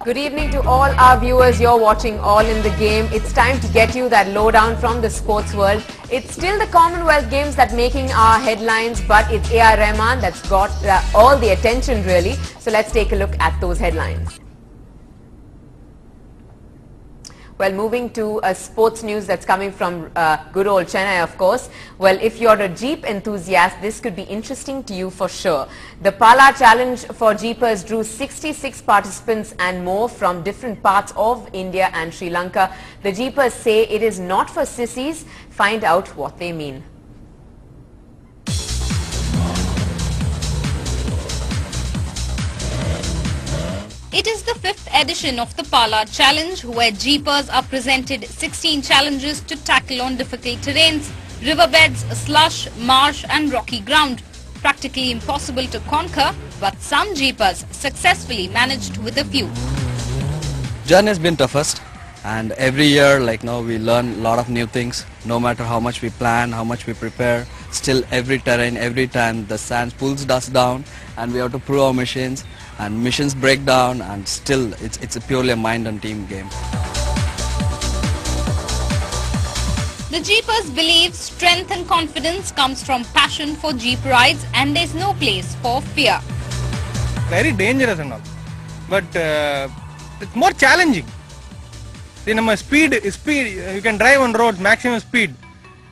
Good evening to all our viewers. You're watching All in the Game. It's time to get you that lowdown from the sports world. It's still the Commonwealth Games that making our headlines, but it's A.R. Rahman that's got all the attention really. So let's take a look at those headlines. Well, moving to sports news that's coming from good old Chennai, of course. Well, if you're a Jeep enthusiast, this could be interesting to you for sure. The Palar Challenge for Jeepers drew 66 participants and more from different parts of India and Sri Lanka. The Jeepers say it is not for sissies. Find out what they mean. It is the 5th edition of the Palar Challenge, where Jeepers are presented 16 challenges to tackle on difficult terrains, riverbeds, slush, marsh and rocky ground. Practically impossible to conquer, but some Jeepers successfully managed with a few. Journey has been toughest, and every year we learn a lot of new things. No matter how much we plan, how much we prepare, still every terrain, every time the sand pulls us down and we have to prove our machines. And missions break down, and still it's a purely a mind and team game. The Jeepers believe strength and confidence comes from passion for Jeep rides, and there's no place for fear. Very dangerous and all, but it's more challenging. See, speed, you can drive on roads maximum speed,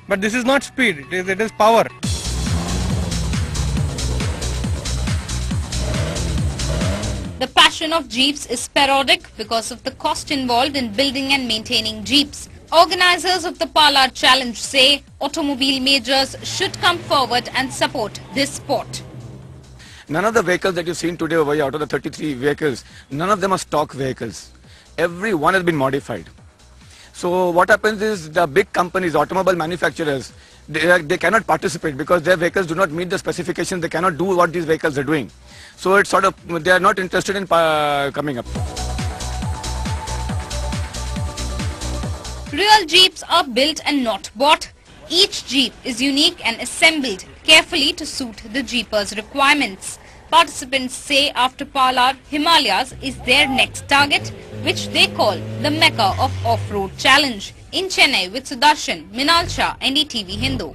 but this is not speed, it is power. The passion of Jeeps is sporadic because of the cost involved in building and maintaining Jeeps. Organizers of the Palar Challenge say automobile majors should come forward and support this sport. None of the vehicles that you've seen today over here, out of the 33 vehicles, none of them are stock vehicles. Every one has been modified. So what happens is the big companies, automobile manufacturers, they cannot participate because their vehicles do not meet the specifications. They cannot do what these vehicles are doing. So it's sort of, they are not interested in coming up. Real Jeeps are built and not bought. Each Jeep is unique and assembled carefully to suit the Jeepers' requirements. Participants say after Palar, Himalayas is their next target, which they call the Mecca of Off-Road Challenge. In Chennai with Sudarshan, Minal Shah, NDTV Hindu.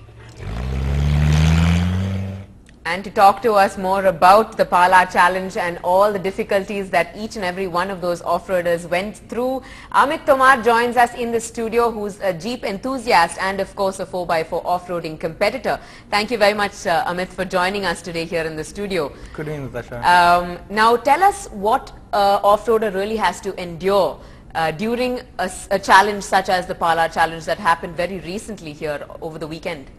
And to talk to us more about the Palar Challenge and all the difficulties that each and every one of those off-roaders went through, Amit Tomar joins us in the studio, who's a Jeep enthusiast and of course a 4x4 off-roading competitor. Thank you very much, Amit, for joining us today here in the studio. Good evening, Natasha. Now tell us what off-roader really has to endure during a challenge such as the Palar Challenge that happened very recently here over the weekend.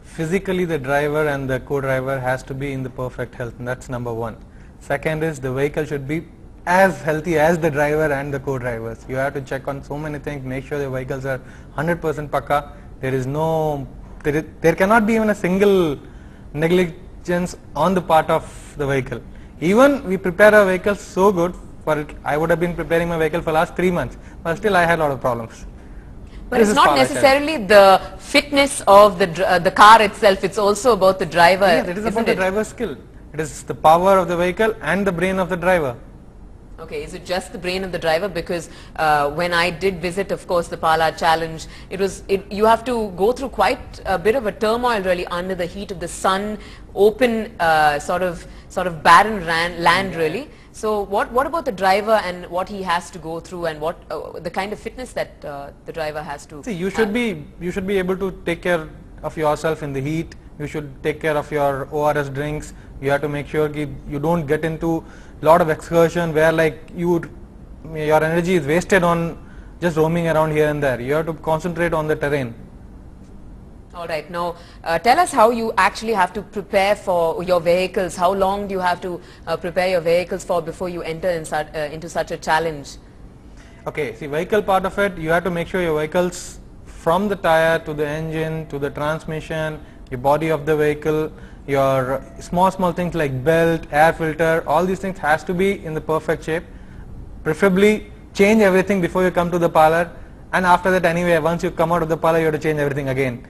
Physically, the driver and the co-driver has to be in the perfect health, and that's number one. Second is the vehicle should be as healthy as the driver and the co-drivers. You have to check on so many things, make sure the vehicles are 100% pakka. There cannot be even a single negligence on the part of the vehicle. Even we prepare our vehicles so good for it. I would have been preparing my vehicle for the last 3 months, but still I had a lot of problems. But it's not necessarily the fitness of the car itself, it's also about the driver. Yes, it is about the driver's skill. It is the power of the vehicle and the brain of the driver. Okay, is it just the brain of the driver? Because when I did visit, of course, the Palar Challenge, you have to go through quite a bit of a turmoil really under the heat of the sun, open sort of barren land really. So what about the driver and what he has to go through, and what the kind of fitness that the driver has to see? You should be able to take care of yourself in the heat. You should take care of your ORS drinks. You have to make sure you don't get into a lot of excursion where your energy is wasted on just roaming around here and there. You have to concentrate on the terrain. Alright, now tell us how you actually have to prepare for your vehicles. How long do you have to prepare your vehicles for before you enter into such a challenge? Okay, see, vehicle part of it, you have to make sure your vehicles, from the tire to the engine to the transmission, your body of the vehicle, your small things like belt, air filter, all these things has to be in the perfect shape. Preferably change everything before you come to the Palar, and after that anyway, once you come out of the Palar, you have to change everything again.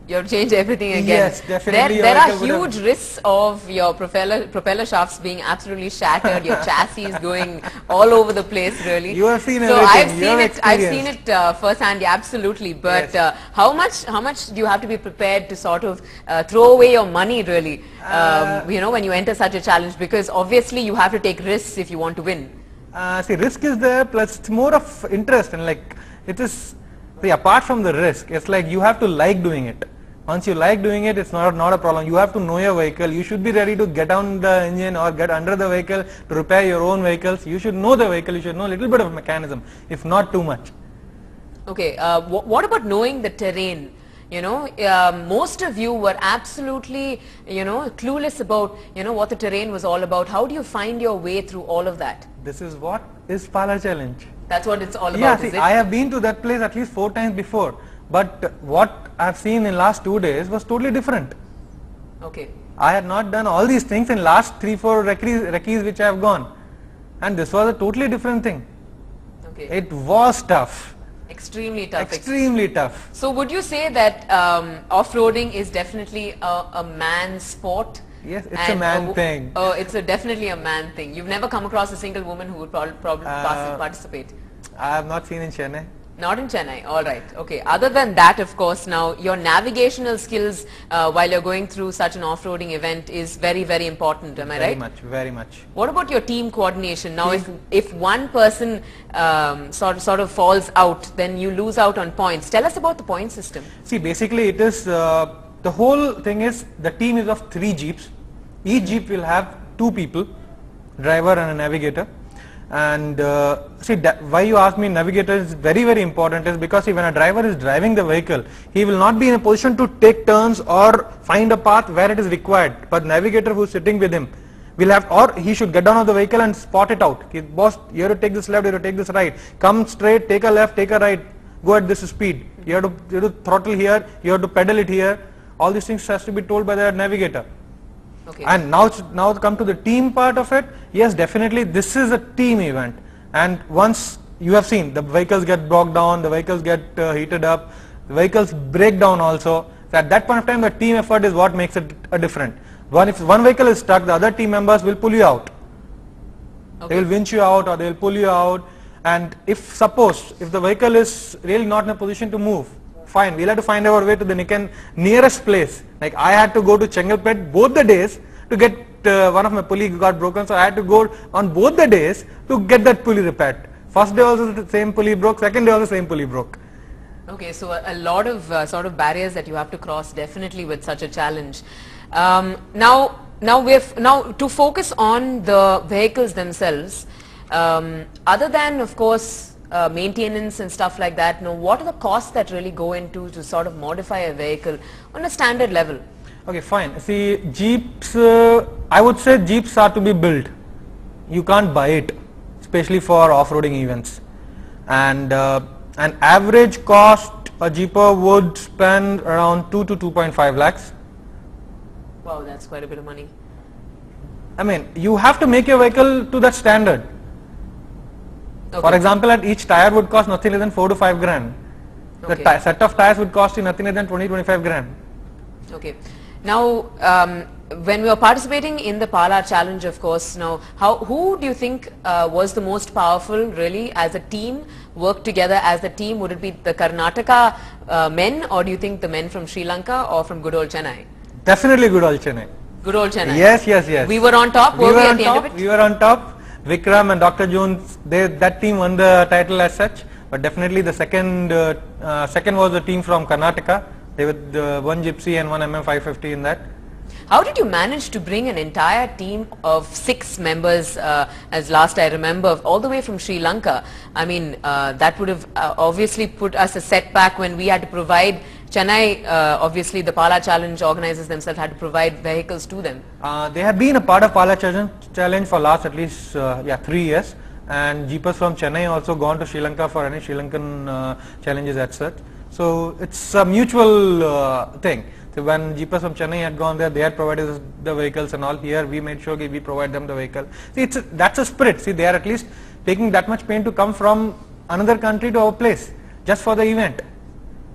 You have to change everything again. Yes, definitely. There are huge risks of your propeller shafts being absolutely shattered, your chassis going all over the place, really. You have seen so everything. I've seen it firsthand, yeah, absolutely. But Yes. how much do you have to be prepared to sort of throw away your money, really, you know, when you enter such a challenge? Because obviously you have to take risks if you want to win. See, risk is there, plus it's more of interest, and like it is. See, apart from the risk, it's like you have to like doing it. Once you like doing it, it's not a problem. You have to know your vehicle. You should be ready to get down the engine or get under the vehicle to repair your own vehicles. You should know the vehicle. You should know a little bit of mechanism, if not too much. Okay, what about knowing the terrain? You know, most of you were absolutely, you know, clueless about, you know, what the terrain was all about. How do you find your way through all of that? This is what is Palar Challenge. That's what it's all about, Yeah, is see, it? I have been to that place at least 4 times before, but what I have seen in last 2 days was totally different. Okay. I had not done all these things in last 3-4 recce's which I have gone, and this was a totally different thing. Okay. It was tough. Extremely tough. Extremely tough. So would you say that off-roading is definitely a man's sport? Yes, it's a man thing. Oh, it's definitely a man thing. You've never come across a single woman who would probably participate? I have not seen in Chennai. Not in Chennai, alright, okay. Other than that, of course, now your navigational skills while you're going through such an off-roading event is very, very important, am I right? Very much, very much. What about your team coordination? Now, if one person sort of falls out, then you lose out on points. Tell us about the point system. See, basically it is, the whole thing is, the team is of 3 jeeps. Each jeep will have 2 people, driver and a navigator. And see, why you ask me navigator is very, very important is because see, when a driver is driving the vehicle, he will not be in a position to take turns or find a path where it is required. But navigator who is sitting with him will have, or he should get down of the vehicle and spot it out. Boss, you have to take this left, you have to take this right. Come straight, take a left, take a right, go at this speed. You have to throttle here, you have to pedal it here. All these things has to be told by the navigator. Okay. And now come to the team part of it. Yes, definitely this is a team event, and once you have seen the vehicles get broke down, the vehicles get heated up, the vehicles break down also. So at that point of time, the team effort is what makes it a different. If one vehicle is stuck, the other team members will pull you out. Okay. They will winch you out or they will pull you out. And if the vehicle is really not in a position to move, fine, we'll have to find our way to the nearest place. Like I had to go to Chengalpet both the days to get one of my pulley got broken, so I had to go on both the days to get that pulley repaired. First day also the same pulley broke, second day also the same pulley broke. Okay, so a lot of sort of barriers that you have to cross definitely with such a challenge. Now to focus on the vehicles themselves, other than of course maintenance and stuff like that, what are the costs that really go into to sort of modify a vehicle on a standard level? Okay, fine. See, jeeps, I would say jeeps are to be built. You can't buy it, especially for off-roading events. And an average cost, a jeeper would spend around 2 to 2.5 lakhs. Wow, that's quite a bit of money. I mean, you have to make your vehicle to that standard. Okay. For example, at each tire would cost nothing less than 4 to 5 grand. Okay. The set of tires would cost you nothing less than 20-25 grand. Okay. Now, when we were participating in the Palar Challenge, of course, now, who do you think was the most powerful, really, as a team, worked together as a team? Would it be the Karnataka men, or do you think the men from Sri Lanka or from good old Chennai? Definitely good old Chennai. Good old Chennai. Yes. We were on top, were we at the end of it? We were on top. Vikram and Dr. Jones, that team won the title as such, but definitely the second was the team from Karnataka. They were one Gypsy and one MM550 in that. How did you manage to bring an entire team of 6 members, as last I remember, all the way from Sri Lanka? I mean, that would have obviously put us a setback when we had to provide Chennai, obviously the Palar Challenge organizers themselves had to provide vehicles to them. They have been a part of Palar Challenge for last at least 3 years, and jeepers from Chennai also gone to Sri Lanka for any Sri Lankan challenges as such. So it's a mutual thing. So when jeepers from Chennai had gone there, they had provided us the vehicles and all. Here we made sure we provide them the vehicle. See, that's a spirit. See, they are at least taking that much pain to come from another country to our place just for the event.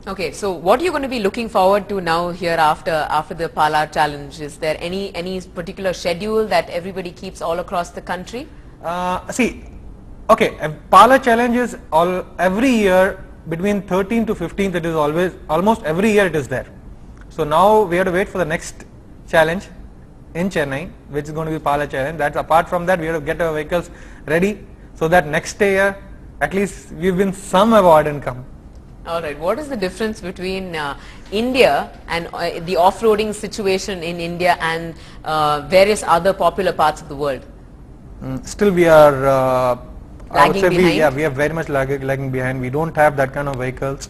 Okay, so what are you going to be looking forward to now here after the Palar Challenge? Is there any particular schedule that everybody keeps all across the country? See, okay, Palar Challenge is every year between 13th to 15th. It is almost every year it is there. So now we have to wait for the next challenge in Chennai, which is going to be Palar Challenge. That's apart from that, we have to get our vehicles ready so that next year at least we win some award and come. Alright, what is the difference between India and the off-roading situation in India and various other popular parts of the world? Still we are, I would say behind? we are very much lagging behind. We don't have that kind of vehicles.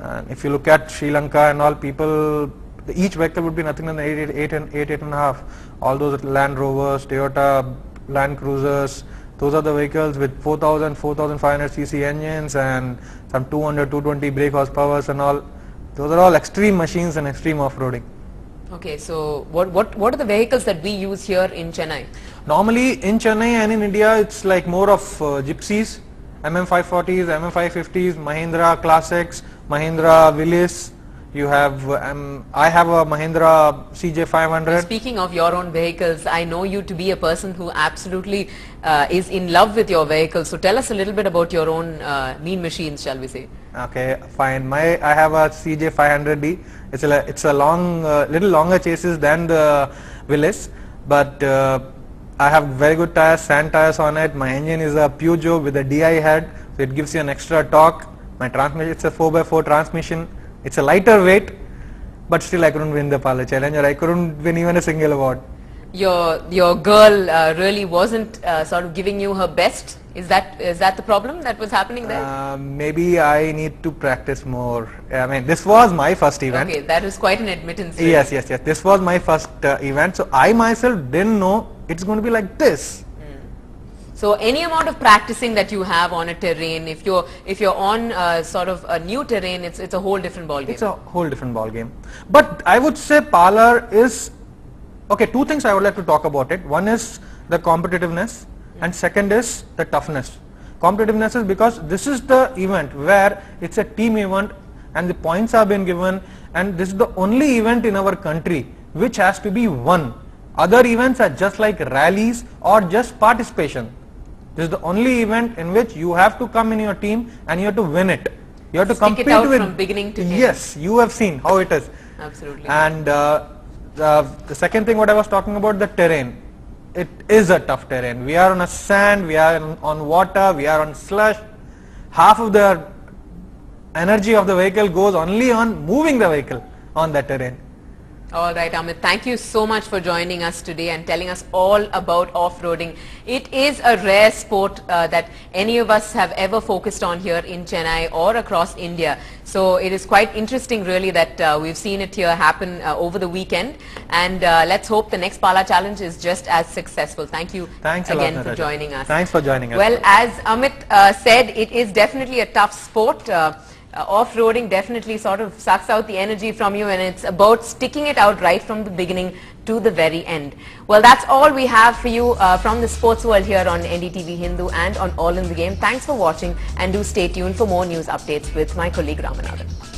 And if you look at Sri Lanka and all, people, each vehicle would be nothing than 8.5. All those Land Rovers, Toyota Land Cruisers, those are the vehicles with 4,000, 4,500 cc engines and some 200, 220 brake horsepower and all. Those are all extreme machines and extreme off-roading. Okay, so what are the vehicles that we use here in Chennai? Normally in Chennai and in India, it's like more of gypsies, MM540s, MM550s, Mahindra Classics, Mahindra Willys. You have, I have a Mahindra CJ500. Speaking of your own vehicles, I know you to be a person who absolutely is in love with your vehicles. So tell us a little bit about your own mean machines, shall we say? Okay, fine. I have a CJ500D. It's a little longer chassis than the Willys, but I have very good tires, sand tires on it. My engine is a Peugeot with a DI head, so it gives you an extra torque. My transmission, it's a 4x4 transmission. It's a lighter weight, but still I couldn't win the Palar Challenge, or I couldn't win even a single award. Your girl really wasn't sort of giving you her best. Is that the problem that was happening there? Maybe I need to practice more. I mean, this was my first event. Okay, that was quite an admittance. Really. Yes. This was my first event, so I myself didn't know it's going to be like this. So any amount of practicing that you have on a terrain, if you're on sort of a new terrain, it's a whole different ball game. It's a whole different ball game. But I would say Palar is, okay, two things I would like to talk about it. One is the competitiveness and second is the toughness. Competitiveness is because this is the event where it's a team event and the points have been given, and this is the only event in our country which has to be won. Other events are just like rallies or just participation. This is the only event in which you have to come in your team and you have to win it. You have to compete with, from beginning to end. Yes, you have seen how it is. Absolutely. And the second thing what I was talking about, the terrain. It is a tough terrain. We are on a sand, we are on water, we are on slush. Half of the energy of the vehicle goes only on moving the vehicle on that terrain. All right, Amit, thank you so much for joining us today and telling us all about off-roading. It is a rare sport that any of us have ever focused on here in Chennai or across India. So it is quite interesting really that we've seen it here happen over the weekend, and let's hope the next Palar Challenge is just as successful. Thank you again for joining us. Thanks for joining us. Well, as Amit said, it is definitely a tough sport. Off-roading definitely sort of sucks out the energy from you, and it's about sticking it out right from the beginning to the very end. Well, that's all we have for you from the sports world here on NDTV Hindu and on All in the Game. Thanks for watching, and do stay tuned for more news updates with my colleague Ramanathan.